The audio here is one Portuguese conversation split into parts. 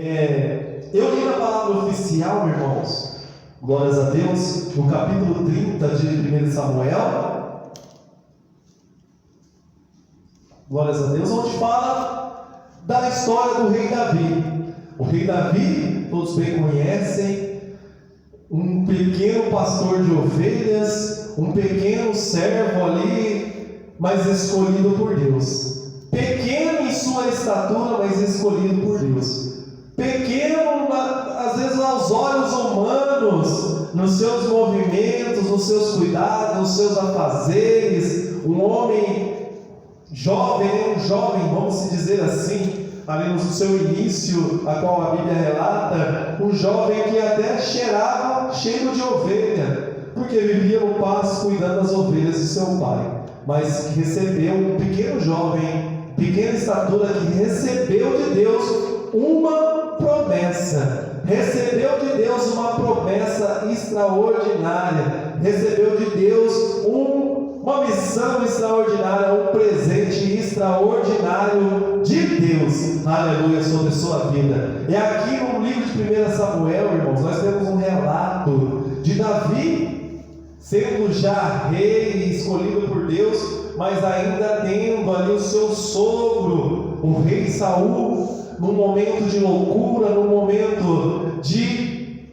Eu li na palavra oficial, irmãos, glórias a Deus, no capítulo 30 de 1 Samuel, glórias a Deus, onde fala da história do rei Davi. O rei Davi, todos bem conhecem, um pequeno pastor de ovelhas, um pequeno servo ali, mas escolhido por Deus. Pequeno em sua estatura, mas escolhido por Deus. Pequeno, às vezes, aos olhos humanos, nos seus movimentos, nos seus cuidados, nos seus afazeres. Um homem jovem, vamos se dizer assim, ali no seu início, a qual a Bíblia relata, um jovem que até cheirava cheiro de ovelha, porque vivia no pasto cuidando das ovelhas de seu pai, mas que recebeu um pequeno jovem, pequena estatura, que recebeu de Deus uma promessa, recebeu de Deus uma promessa extraordinária, recebeu de Deus uma missão extraordinária, um presente extraordinário de Deus, aleluia, sobre sua vida. E aqui no livro de 1 Samuel, irmãos, nós temos um relato de Davi, sendo já rei, escolhido por Deus, mas ainda tendo ali o seu sogro, o rei Saul, num momento de loucura, num momento de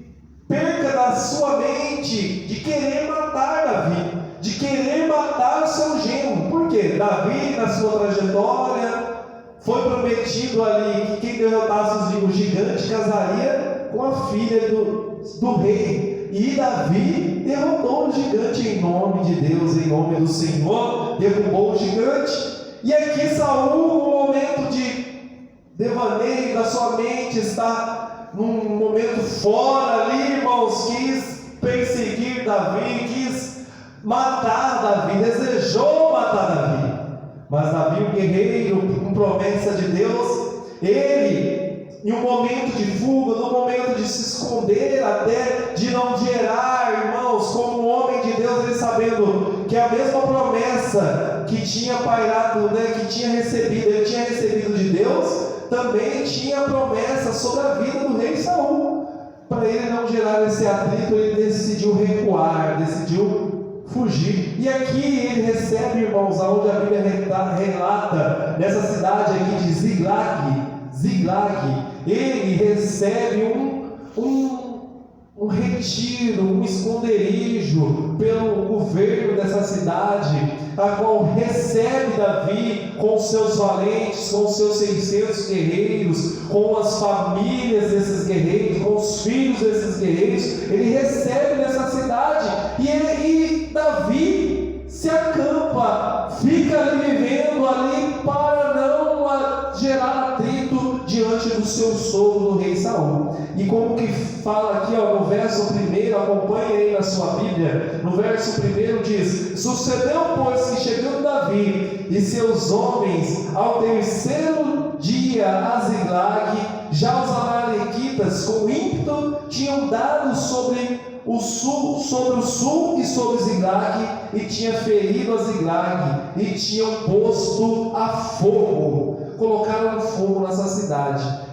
perca da sua mente, de querer matar Davi, de querer matar o seu genro. Por quê? Davi, na sua trajetória, foi prometido ali que quem derrotasse o gigante casaria com a filha do rei. E Davi derrotou o gigante em nome de Deus, em nome do Senhor, derrubou o gigante. E aqui Saul, no momento de devaneio da sua mente, está num momento fora ali, irmãos, quis perseguir Davi, quis matar Davi, desejou matar Davi. Mas Davi, um guerreiro com promessa de Deus, ele, em um momento de fuga, no momento de se esconder, até de não gerar, irmãos, como um homem de Deus, ele sabendo que a mesma promessa que tinha pairado, que tinha recebido, ele tinha recebido de Deus, também tinha promessa sobre a vida do rei Saul. Para ele não gerar esse atrito, ele decidiu recuar, decidiu fugir. E aqui ele recebe, irmãos, aonde a Bíblia relata, nessa cidade aqui de Ziglag, ele recebe um retiro, um esconderijo pelo governo dessa cidade, a qual recebe Davi com seus valentes, com seus 600 guerreiros, com as famílias desses guerreiros, com os filhos desses guerreiros. Ele recebe nessa cidade e Davi se acampa, fica ali vivendo ali para não gerar atrito diante do seu sogro, do rei Saul. E como que fala aqui, no verso 1, acompanhe aí na sua Bíblia, no verso 1 diz: sucedeu, pois, que chegando Davi e seus homens ao terceiro dia a Ziglag, já os amalequitas com ímpeto tinham dado sobre o sul e sobre Ziglag, e tinha ferido a Ziglag, e tinham posto a fogo, colocaram fogo nessa cidade.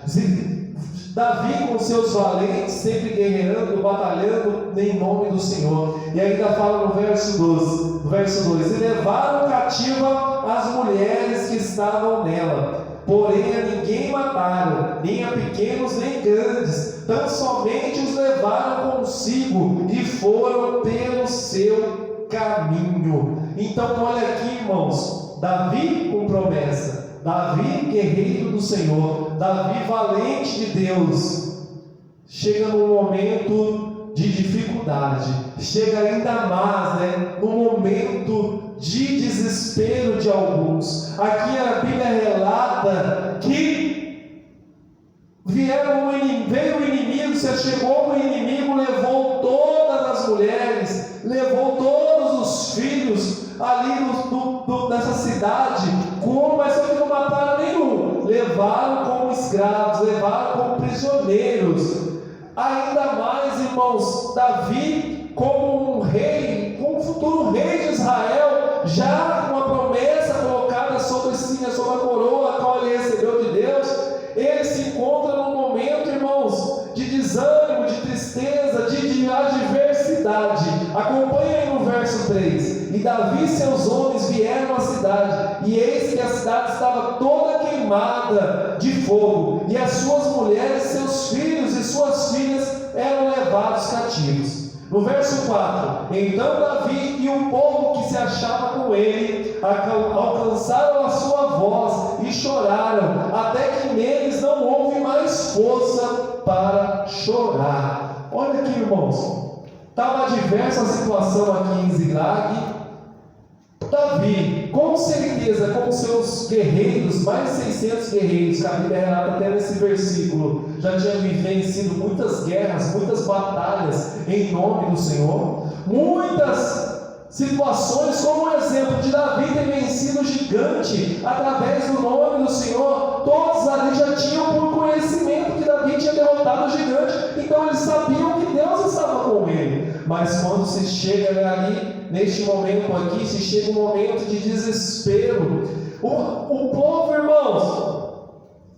Davi com seus valentes, sempre guerreando, batalhando em nome do Senhor. E ainda fala no verso 2: e levaram cativa as mulheres que estavam nela, porém a ninguém mataram, nem a pequenos nem grandes, tão somente os levaram consigo e foram pelo seu caminho. Então olha aqui, irmãos, Davi com promessa, Davi guerreiro do Senhor, Davi valente de Deus, chega num momento de dificuldade, chega ainda mais, num momento de desespero de alguns. Aqui a Bíblia relata que veio o inimigo, se chegou o inimigo, levou todas as mulheres, levou todos os filhos ali dessa cidade, mas só que não mataram nenhum, levaram como escravos, levaram como prisioneiros. Ainda mais, irmãos, Davi como um rei, como um futuro rei de Israel, já com uma promessa colocada sobre a coroa a qual ele recebeu de Deus, ele se encontra num momento, de adversidade. Acompanha aí no verso 3. E Davi e seus homens vieram à cidade, e eis que a cidade estava toda queimada de fogo, e as suas mulheres, seus filhos e suas filhas eram levados cativos. No verso 4: Então Davi e o povo que se achava com ele alcançaram a sua voz e choraram, até que neles não houve mais força para chorar. Olha aqui, irmãos, estava diversa a situação aqui em Ziklag. Davi, com certeza, com seus guerreiros, mais de 600 guerreiros, que a Bíblia relata até nesse versículo, já tinha vencido muitas guerras, muitas batalhas em nome do Senhor. Muitas situações, como o exemplo de Davi ter vencido o gigante através do nome do Senhor. Todos ali já tinham por conhecimento que Davi tinha derrotado o gigante, então eles sabiam que Deus estava com ele. Mas quando se chega ali, neste momento aqui, se chega um momento de desespero, o povo, irmãos,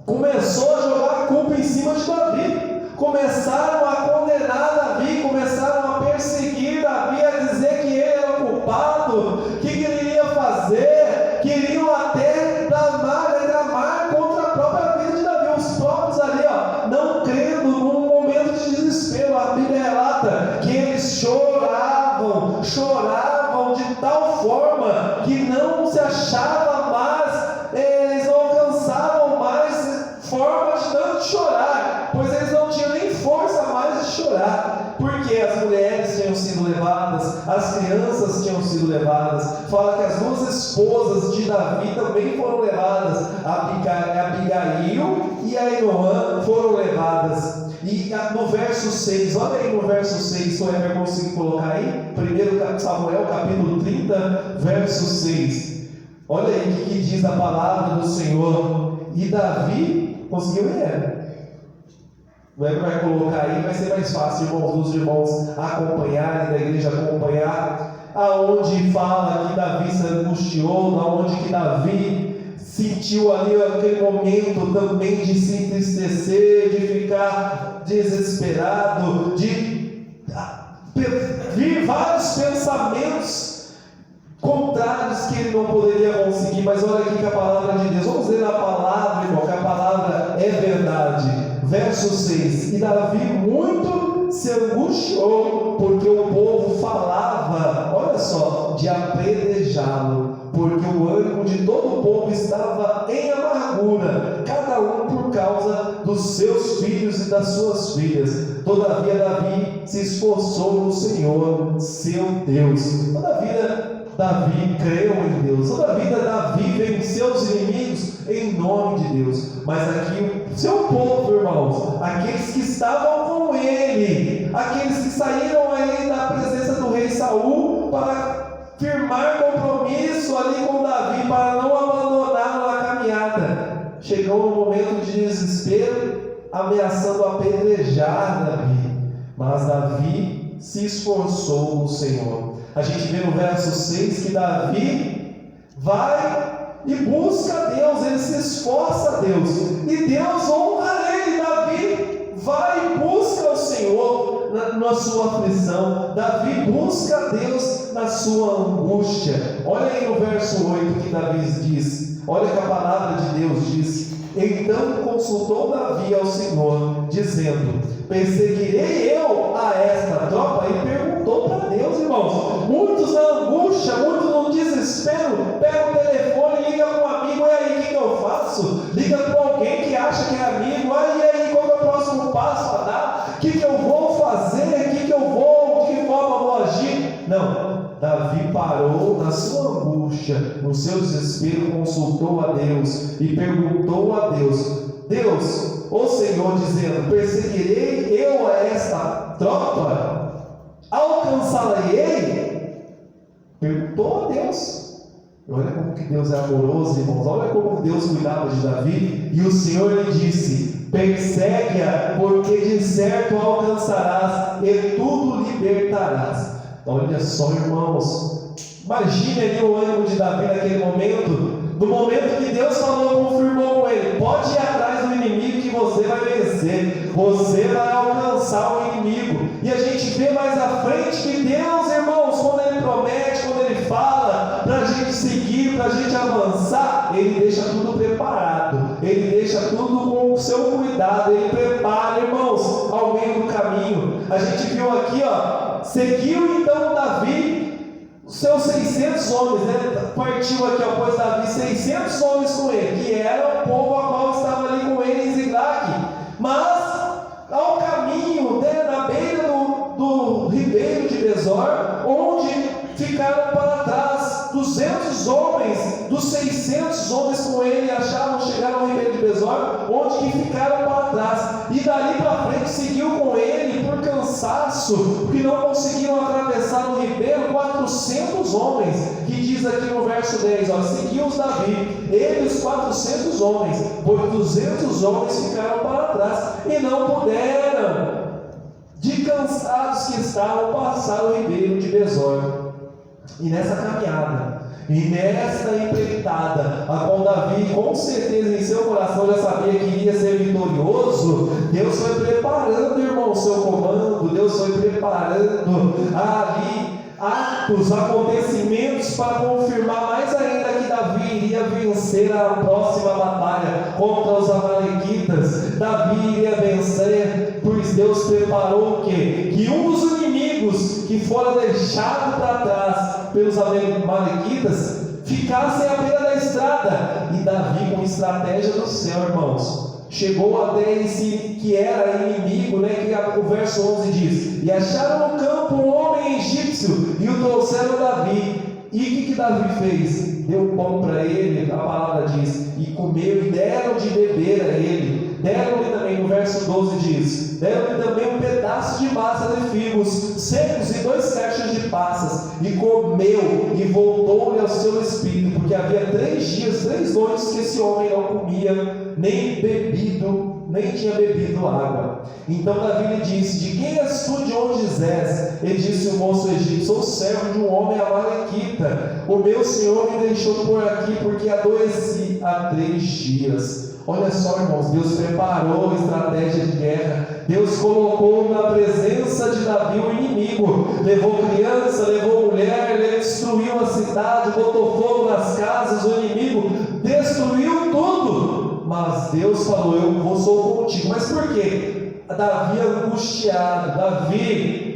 começou a jogar a culpa em cima de Davi. Começaram a condenar Davi, começaram a perseguir Davi, a dizer que ele era o culpado, que ele iria fazer, queriam até tramar contra a própria vida de Davi. Os próprios ali, não crendo, num momento de desespero, a Bíblia relata que eles choravam de tal forma que não se achava mais, eles não alcançavam mais forma de tanto chorar, pois eles não tinham nem força mais de chorar, porque as mulheres tinham sido levadas, as crianças tinham sido levadas. Fala que as duas esposas de Davi também foram levadas, Abigail e Ainoã foram levadas. E no verso 6, olha aí no verso 6, se o Heber conseguir colocar aí, 1 Samuel capítulo 30, verso 6. Olha aí o que diz a palavra do Senhor. E Davi, conseguiu ver? O Heber vai colocar aí, vai ser mais fácil, irmãos, os irmãos acompanharem, da igreja acompanhar, aonde fala que Davi se angustiou, aonde que Davi sentiu ali aquele momento também de se entristecer, de ficar desesperado, de vir vários pensamentos contrários que ele não poderia conseguir. Mas olha aqui que a palavra de Deus, vamos ler a palavra, irmão, que a palavra é verdade. Verso 6: E Davi muito se angustiou, porque o povo falava, olha só, de apedrejá-lo, porque o ânimo de todo o povo estava em amargura, cada um por causa dos seus filhos e das suas filhas. Todavia Davi se esforçou no Senhor, seu Deus. Todavia Davi creu em Deus. Toda a vida Davi venceu os inimigos em nome de Deus. Mas aqui o seu povo, irmãos, aqueles que estavam com ele, aqueles que saíram aí da presença do rei Saul para firmar compromisso ali com Davi, para não abandoná-lo na caminhada, chegou no momento de desespero, ameaçando apedrejar Davi. Mas Davi se esforçou no Senhor. A gente vê no verso 6 que Davi vai e busca a Deus, ele se esforça a Deus, e Deus honra ele. Davi vai e busca o Senhor na sua aflição, Davi busca a Deus na sua angústia. Olha aí no verso 8 que Davi diz, olha que a palavra de Deus diz: Então consultou Davi ao Senhor, dizendo: Perseguirei eu a esta tropa? E perguntou para Deus, irmãos. Muitos na angústia, muitos no desespero, pega o telefone e liga para um amigo: E aí, o que eu faço? Liga para alguém que acha que é amigo: E aí, qual é o próximo passo a dar? O que eu vou fazer? De que forma vou agir? Não, Davi parou na sua angústia, no seu desespero, consultou a Deus e perguntou a Deus: Deus, o Senhor, dizendo: Perseguirei eu a esta tropa? Alcançá-la-ei? Perguntou a Deus. Olha como que Deus é amoroso, irmãos. Olha como Deus cuidava de Davi. E o Senhor lhe disse: Persegue-a, porque de certo alcançarás e tudo libertarás. Olha só, irmãos, imagine ali o ânimo de Davi naquele momento. No momento que Deus falou, confirmou com ele: pode ir atrás do inimigo que você vai vencer, você vai alcançar o inimigo. E a gente vê mais à frente que Deus, irmãos, quando Ele promete, quando Ele fala para a gente seguir, para a gente avançar, Ele deixa tudo preparado, Ele deixa tudo com o seu cuidado, Ele prepara, irmãos, ao meio do caminho. A gente viu aqui, seguiu então Davi os seus 600 homens, né? Partiu aqui, pois Davi 600 homens com ele, que era o povo a qual estava ali com ele em Ziglag. Mas ao caminho, né, na beira do ribeiro de Besor, onde ficaram para trás 200 homens, dos 600 homens com ele, chegaram ao ribeiro de Besor, onde que ficaram para trás, e dali para frente seguiu com ele por cansaço, porque não conseguiram atravessar o ribeiro, 400 homens, que diz aqui no verso 10, seguiu-os Davi, ele os 400 homens, pois 200 homens ficaram para trás, e não puderam, de cansados que estavam, passar o ribeiro de Besor. E nessa caminhada, e nessa empreitada, a qual Davi, com certeza em seu coração, já sabia que iria ser vitorioso, Deus foi preparando, irmão, o seu comando, Deus foi preparando ali atos, acontecimentos para confirmar mais ainda que Davi iria vencer a próxima batalha contra os amalequitas. Davi iria vencer, pois Deus preparou o quê? Que um dos inimigos que fora deixado para trás pelos amalequitas ficassem à beira da estrada, e Davi, com estratégia do céu, irmãos, chegou até esse que era inimigo, né? Que o verso 11 diz: e acharam no campo um homem egípcio e o trouxeram a Davi. E o que Davi fez? Deu pão para ele, a palavra diz, e comeu, e deram de beber a ele. Deram-lhe também, no verso 12 diz, deram-lhe também um pedaço de massa de figos secos e 2 cachos de passas, e comeu, e voltou-lhe ao seu espírito, porque havia 3 dias, 3 noites que esse homem não comia, nem tinha bebido água. Então Davi lhe disse: de quem és tu, de onde és? E disse o moço egípcio: sou servo de um homem amalequita, o meu senhor me deixou por aqui, porque adoeci há 3 dias. Olha só, irmãos, Deus preparou a estratégia de guerra, Deus colocou na presença de Davi o inimigo, levou criança, levou mulher, ele destruiu a cidade, botou fogo nas casas, o inimigo destruiu tudo, mas Deus falou: eu sou contigo. Mas por quê? Davi angustiado, Davi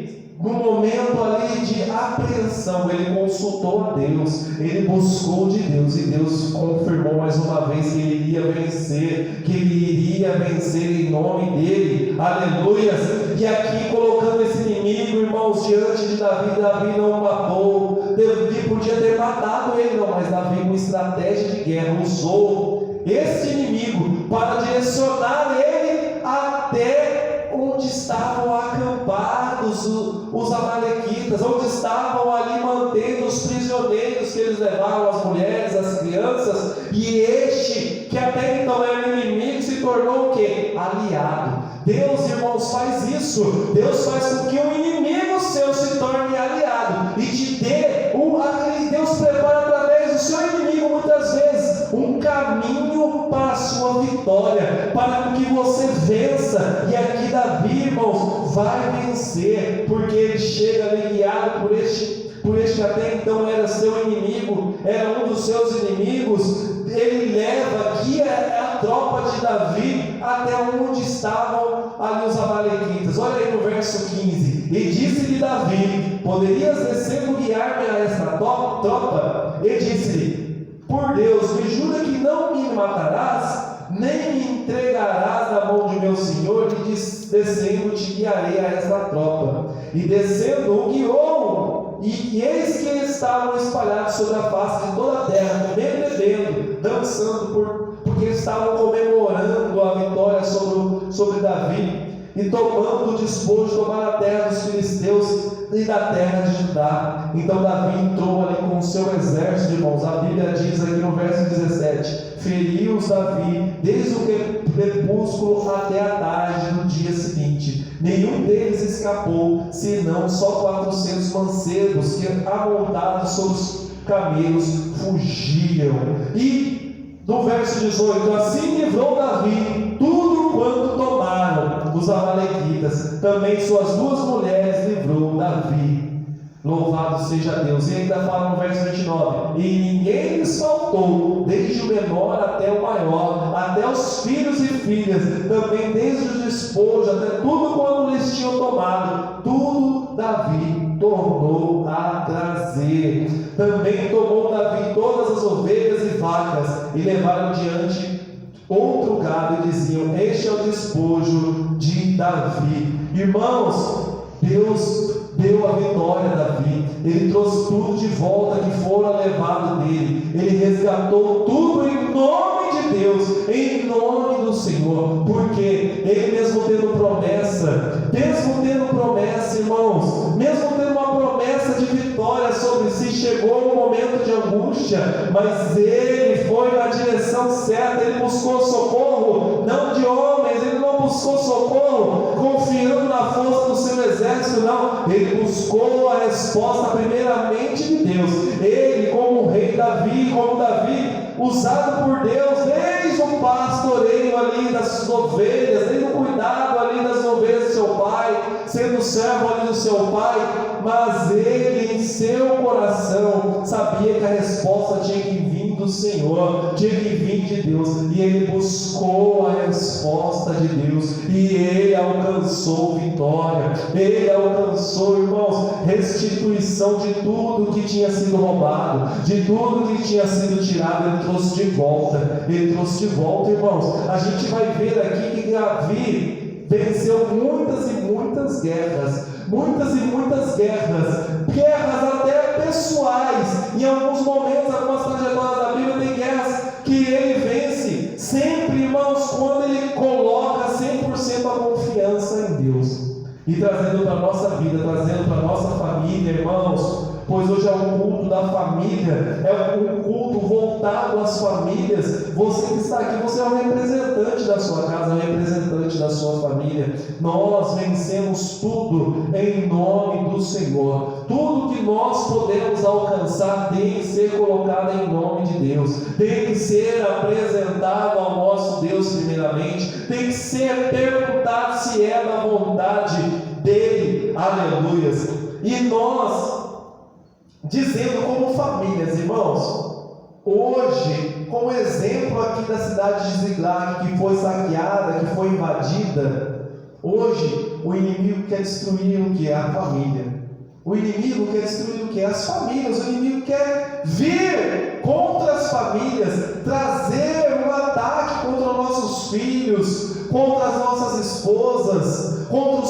no momento ali de apreensão, ele consultou a Deus, ele buscou de Deus, e Deus confirmou mais uma vez que ele iria vencer, que ele iria vencer em nome dele, aleluia. E aqui colocando esse inimigo, irmãos, diante de Davi, Davi não o matou, Davi podia ter matado ele, não, mas Davi, com estratégia de guerra, usou esse inimigo para direcionar ele até onde estavam acampados os amalequitas, onde estavam ali mantendo os prisioneiros que eles levaram, as mulheres, as crianças, e este, que até então era inimigo, se tornou o quê? Aliado. Deus, irmãos, faz isso. Deus faz com que um inimigo seu se torne aliado, e te dê Deus prepara através do seu inimigo muitas vezes um caminho para a sua vitória, para que você vença. E aqui Davi, irmãos, vai vencer, porque ele chega ali guiado por este que até então era seu inimigo, era um dos seus inimigos. Ele guia a tropa de Davi até onde estavam ali os amalequitas. Olha aí no verso 15: e disse-lhe Davi: poderias descer e guiar-me a esta tropa? E disse-lhe: por Deus, me jura que não me matarás, nem me entregarás na mão de meu senhor, e descendo te guiarei a esta tropa. E descendo o guiou, e eis que eles estavam espalhados sobre a face de toda a terra, comendo e bebendo, dançando, porque estavam comemorando a vitória sobre Davi, e tomando o despojo, tomaram a terra dos filisteus e da terra de Judá. Então Davi entrou ali com o seu exército, irmãos. A Bíblia diz aqui no verso 17: feriu-os Davi desde o crepúsculo até a tarde do dia seguinte. Nenhum deles escapou, senão só 400 mancebos que, amontados sobre os camelos, fugiram. E no verso 18: assim livrou Davi tudo quanto tomaram, dos amalequitas. Também suas 2 mulheres livrou Davi. Louvado seja Deus. E ainda fala no verso 29: e ninguém lhes faltou, desde o menor até o maior, até os filhos e filhas, também desde os despojos, até tudo quanto lhes tinham tomado, tudo Davi tornou a trazer. Também tomou Davi todas as ovelhas e vacas, e levaram diante outro gado, e diziam: este é o despojo de Davi. Irmãos, Deus deu a vitória a Davi. Ele trouxe tudo de volta que fora levado dele. Ele resgatou tudo em nome de Deus, em nome do Senhor, porque ele mesmo tendo promessa, irmãos, mesmo tendo uma promessa de vitória sobre si, chegou um momento de angústia, mas ele foi na direção certa. Ele buscou socorro não de homens, ele não buscou socorro confiando na força do seu exército, não. Ele buscou a resposta primeiramente de Deus. Ele, como o rei Davi, usado por Deus desde o pastoreio ali das ovelhas, desde o cuidado ali das ovelhas do seu pai, sendo servo ali do seu pai, mas ele em seu coração sabia que a resposta tinha que vir do Senhor, tinha que vir de Deus, e ele buscou a resposta de Deus, e ele alcançou vitória, ele alcançou, irmãos, restituição de tudo que tinha sido roubado, de tudo que tinha sido tirado. Ele trouxe de volta, irmãos. A gente vai ver aqui que Davi venceu muitas e muitas guerras, guerras até pessoais. Em alguns momentos, algumas trajetórias da Bíblia, tem guerras que ele vence, sempre, irmãos, quando ele coloca 100% a confiança em Deus. E trazendo para a nossa vida, trazendo para a nossa família, irmãos, pois hoje é um culto da família, é um culto voltado às famílias. Você que está aqui, você é um representante da sua casa, um representante da sua família. Nós vencemos tudo em nome do Senhor. Tudo que nós podemos alcançar tem que ser colocado em nome de Deus, tem que ser apresentado ao nosso Deus primeiramente, tem que ser perguntado se é da vontade dele. Aleluias. E nós, dizendo como famílias, irmãos, hoje, como exemplo aqui da cidade de Ziklag, que foi saqueada, que foi invadida, hoje o inimigo quer destruir o que é a família. O inimigo quer destruir o que é as famílias. O inimigo quer vir contra as famílias, trazer um ataque contra nossos filhos, contra as nossas esposas, contra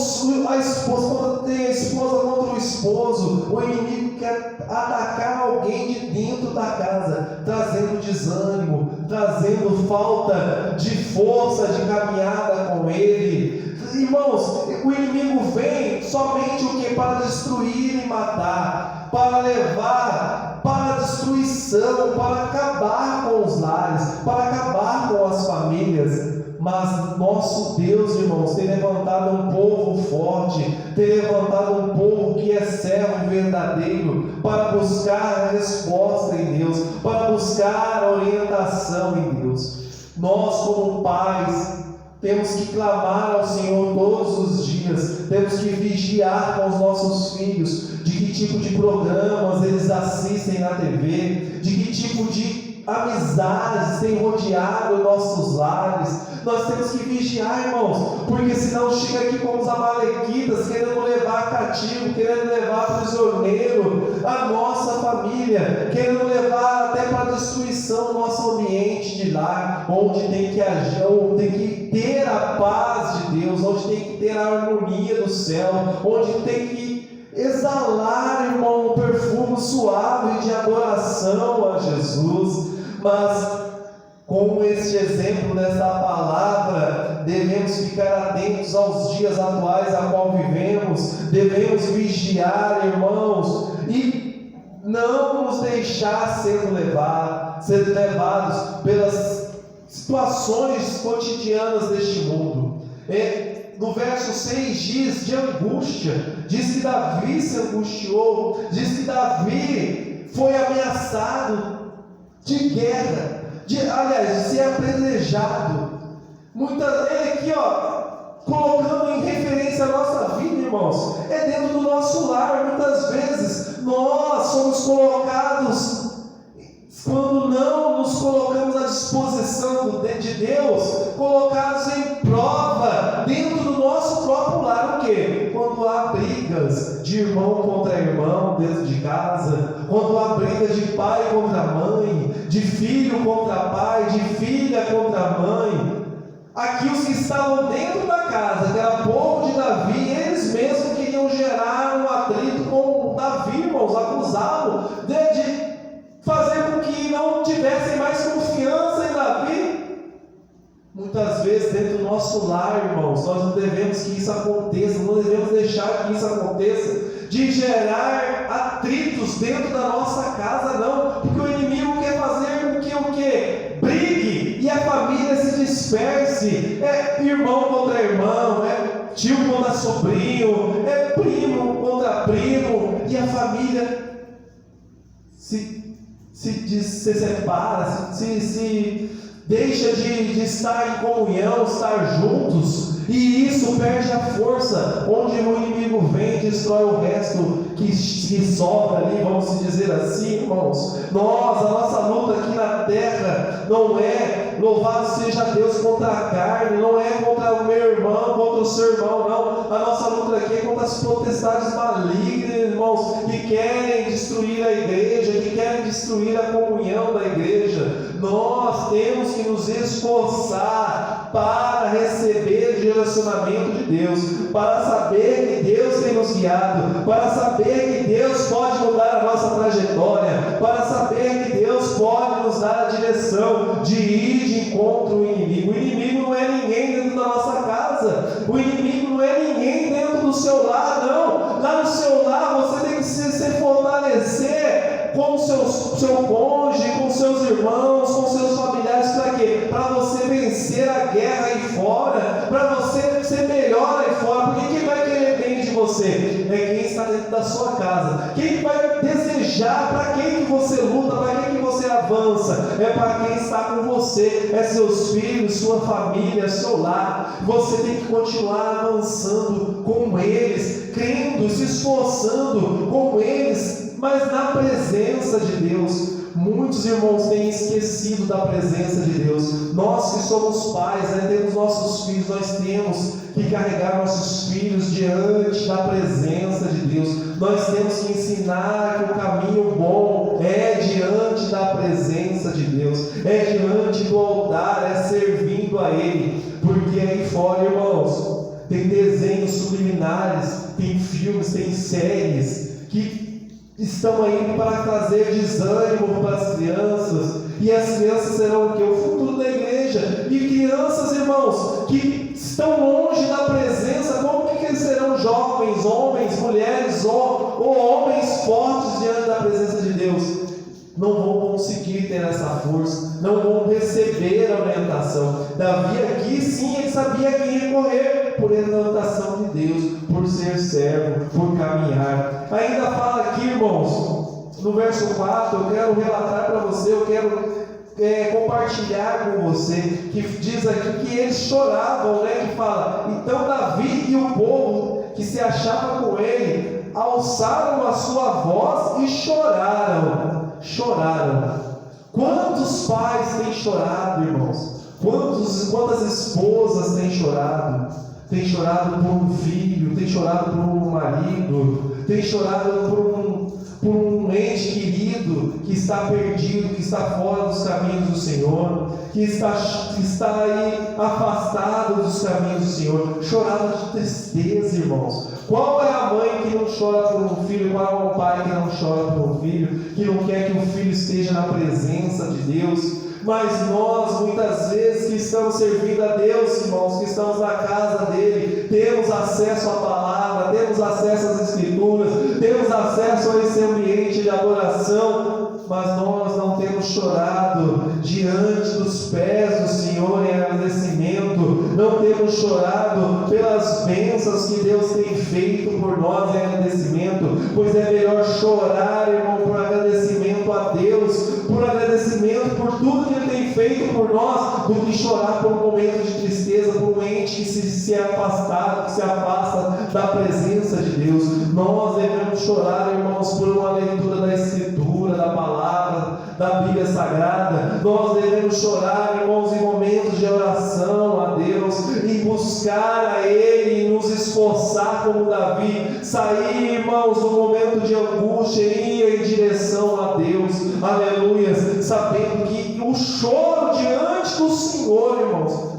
a esposa, quando tem a esposa contra o esposo. O inimigo quer atacar alguém de dentro da casa, trazendo desânimo, trazendo falta de força de caminhada com ele. Irmãos, o inimigo vem somente o que? Para destruir e matar, para levar para a destruição, para acabar com os lares, para acabar com as famílias. Mas nosso Deus, irmãos, tem levantado um povo forte, tem levantado um povo que é servo verdadeiro, para buscar a resposta em Deus, para buscar a orientação em Deus. Nós, como pais, temos que clamar ao Senhor todos os dias, temos que vigiar com os nossos filhos, de que tipo de programas eles assistem na TV, de que tipo de amizades têm rodeado nossos lares. Nós temos que vigiar, irmãos, porque senão chega aqui como os amalequitas, querendo levar cativo, querendo levar prisioneiro a nossa família, querendo levar até para a destruição do nosso ambiente de lar, onde tem que agir, onde tem que ter a paz de Deus, onde tem que ter a harmonia do céu, onde tem que exalar, irmão, um perfume suave de adoração a Jesus. Mas com este exemplo desta palavra, devemos ficar atentos aos dias atuais a qual vivemos, devemos vigiar, irmãos, e não nos deixar ser levados pelas situações cotidianas deste mundo. No verso 6 diz de angústia, diz que Davi se angustiou, diz que Davi foi ameaçado de guerra, de ser apedrejado. Ele aqui, colocando em referência a nossa vida, irmãos, é dentro do nosso lar. Muitas vezes nós somos colocados, quando não nos colocamos à disposição de Deus, colocados em prova dentro do nosso próprio lar. O quê? Quando há brigas de irmão contra irmão dentro de casa, quando há briga de pai contra mãe, de filho contra pai, de filha contra mãe. Aqui os que estavam dentro da casa, que era povo de Davi, eles mesmos queriam gerar um atrito com Davi, irmãos, acusá-lo de fazer com que não tivessem mais confiança em Davi. Muitas vezes dentro do nosso lar, irmãos, nós não devemos que isso aconteça, não devemos deixar que isso aconteça, de gerar atritos dentro da nossa casa, não, porque o inimigo quer fazer com que o quê? Brigue e a família se disperse. É irmão contra irmão, é tio contra sobrinho, é primo contra primo, e a família se separa, se deixa de estar em comunhão, estar juntos, e isso perde a força. Onde o inimigo vem, destrói o resto que sobra ali, vamos dizer assim, irmãos. A nossa luta aqui na terra não é, louvado seja Deus, contra a carne, não é contra o meu irmão, contra o seu irmão, não. A nossa luta aqui é contra as potestades malignas, irmãos, que querem destruir a igreja, que querem destruir a comunhão da igreja. Nós temos que nos esforçar para receber o direcionamento de Deus, para saber que Deus tem nos guiado, para saber que Deus pode mudar a nossa trajetória, para saber que Deus pode nos dar a direção de ir de encontro ao inimigo. O inimigo não é ninguém dentro da nossa casa, o inimigo não é ninguém dentro do seu lar, não. Lá no seu lar você tem que se fortalecer com o seu cônjuge, com seus irmãos, com seus familiares. Para quê? Para você vencer a guerra aí fora, para você ser melhor aí fora. Porque quem vai querer bem de você é quem está dentro da sua casa. Quem vai desejar, para quem que você luta, para quem que você avança, é para quem está com você, é seus filhos, sua família, seu lar. Você tem que continuar avançando com eles, crendo, se esforçando com eles, mas na presença de Deus. Muitos irmãos têm esquecido da presença de Deus. Nós que somos pais, temos nossos filhos, nós temos que carregar nossos filhos diante da presença de Deus. Nós temos que ensinar que o caminho bom é diante da presença de Deus, é diante do altar, é servindo a Ele. Porque aí fora, irmãos, tem desenhos subliminares, tem filmes, tem séries que estão aí para trazer desânimo para as crianças, e as crianças serão o que? O futuro da igreja. E crianças, irmãos, que estão longe da presença, como que eles serão jovens, homens, mulheres ou homens fortes diante da presença de Deus? Não vão conseguir ter essa força, não vão receber a orientação. Davi aqui sim, ele sabia quem recorrer, por orientação de Deus, por ser servo, por caminhar. Ainda fala aqui, irmãos, no verso 4, eu quero relatar para você, eu quero compartilhar com você, que diz aqui que eles choravam, que fala, então Davi e o povo que se achava com ele, alçaram a sua voz e choraram. Quantos pais têm chorado, irmãos? Quantas esposas têm chorado? Tem chorado por um filho, tem chorado por um marido, tem chorado por um ente querido que está perdido, que está fora dos caminhos do Senhor, que está aí afastado dos caminhos do Senhor, chorado de tristeza, irmãos. Qual é a mãe que não chora por um filho? Qual é o pai que não chora por um filho? Que não quer que o filho esteja na presença de Deus? Mas nós, muitas vezes, que estamos servindo a Deus, irmãos, que estamos na casa dele, temos acesso à palavra, temos acesso às Escrituras, temos acesso a esse ambiente de adoração, mas nós não temos chorado diante dos pés do Senhor em agradecimento, não temos chorado pelas bênçãos que Deus tem feito por nós em agradecimento, pois é melhor chorar, irmão, por agradecimento agradecimento a Deus, por agradecimento por tudo que Ele tem feito por nós, do que chorar por um momento de tristeza, por um ente que se afasta da presença de Deus. Nós devemos chorar, irmãos, por uma leitura da Escritura, da palavra, da Bíblia Sagrada. Nós devemos chorar, irmãos, em momentos de oração a Deus, e buscar a Ele, e nos esforçar como Davi, sair, irmãos, do momento de angústia e ir em direção a Deus, aleluia, sabendo que o choro diante do Senhor, irmãos,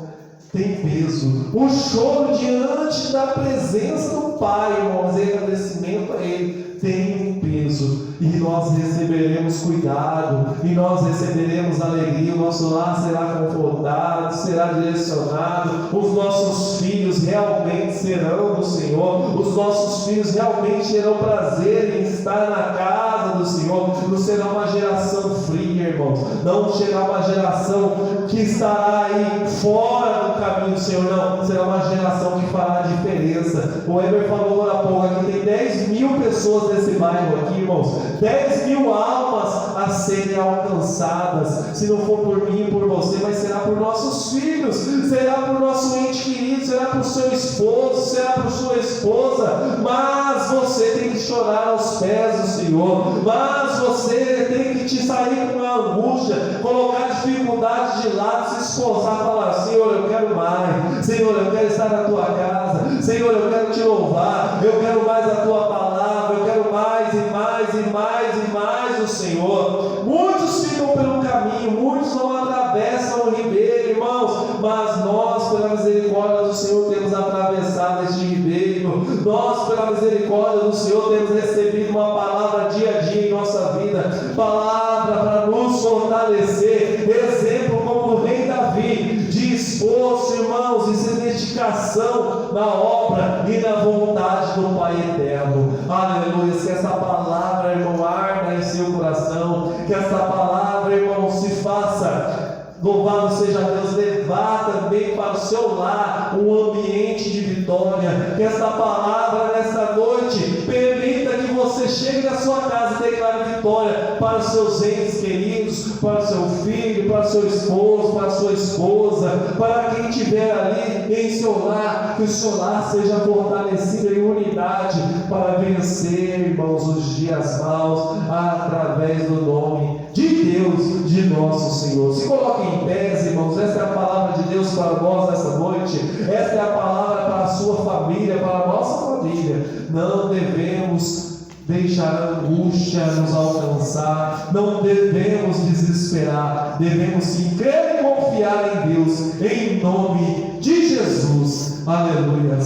tem peso. O choro diante da presença do Pai, irmãos, em agradecimento a Ele, tem um peso, e nós receberemos cuidado, e nós receberemos alegria. O nosso lar será confortado, será direcionado. Os nossos filhos realmente serão do Senhor, os nossos filhos realmente terão prazer em estar na casa do Senhor. Não será uma geração fria, irmãos, não será uma geração que estará aí fora do caminho do Senhor, não, será uma geração que fará diferença. O Eber falou há pouco, aqui tem 10 mil pessoas nesse bairro aqui, irmãos, 10 mil almas a serem alcançadas, se não for por mim e por você, mas será por nossos filhos, será por nosso ente querido, será por seu esposo, será por sua esposa. Mas você tem que chorar aos pés do Senhor, mas você tem que te sair com a angústia, colocar dificuldades de lado, se esforçar, falar: Senhor, eu quero mais, Senhor, eu quero estar na tua casa, Senhor, eu quero te louvar, eu quero mais a tua palavra, eu quero mais e mais e mais e mais o Senhor. Muitos ficam pelo caminho, muitos não atravessam o ribeiro, irmãos, mas nós, pela misericórdia do Senhor, temos atravessado este ribeiro. Nós, pela misericórdia do Senhor, temos recebido uma palavra dia a dia em nossa vida, palavra para nos fortalecer, exemplo como o rei Davi, de esforço, irmãos, e dedicação na obra e na vontade do Pai eterno. Aleluia. Que essa palavra, irmão, arda em seu coração, que essa palavra, irmão, se faça, louvado seja Deus, levar também para o seu lar um ambiente de vitória. Que essa palavra nessa noite permita que você chegue na sua casa e declare vitória para os seus entes queridos, para o seu filho, para o seu esposo, para a sua esposa, para quem estiver ali em seu lar, que o seu lar seja fortalecido em unidade para vencer, irmãos, os dias maus, através do nome de Deus, de nosso Senhor. Se coloquem em pé, irmãos. Esta é a palavra de Deus para nós nessa noite. Esta é a palavra para a sua família, para a nossa família. Não devemos deixar a angústia nos alcançar, não devemos desesperar, devemos sim crer e confiar em Deus, em nome de Jesus. Aleluia.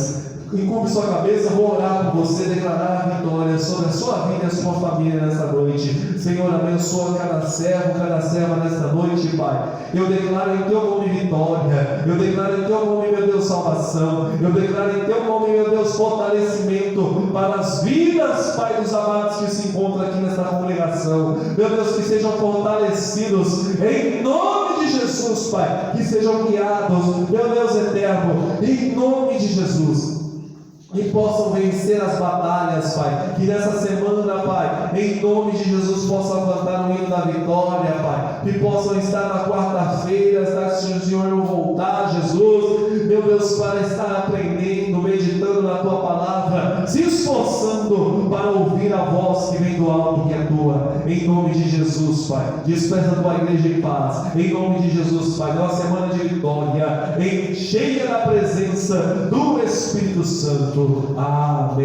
Encurve sua cabeça, vou orar por você, declarar a vitória sobre a sua vida e a sua família nessa noite. Senhor, abençoa cada servo, cada serva nesta noite, Pai. Eu declaro em teu nome vitória, eu declaro em teu nome, meu Deus, salvação, eu declaro em teu nome, meu Deus, fortalecimento para as vidas, Pai, dos amados que se encontram aqui nesta congregação. Meu Deus, que sejam fortalecidos em nome de Jesus, Pai, que sejam guiados, meu Deus eterno, em nome de Jesus, e possam vencer as batalhas, Pai. Que nessa semana, Pai, em nome de Jesus, possam cantar o hino da vitória, Pai. Que possam estar na quarta-feira, se o Senhor não voltar, Jesus, meu Deus, para estar aprendendo, meditando na Tua palavra, se esforçando para ouvir a voz que vem do alto, que é Tua. Em nome de Jesus, Pai. Despeça a Tua igreja em paz. Em nome de Jesus, Pai. Uma semana de vitória, cheia da presença do Espírito Santo. Amém.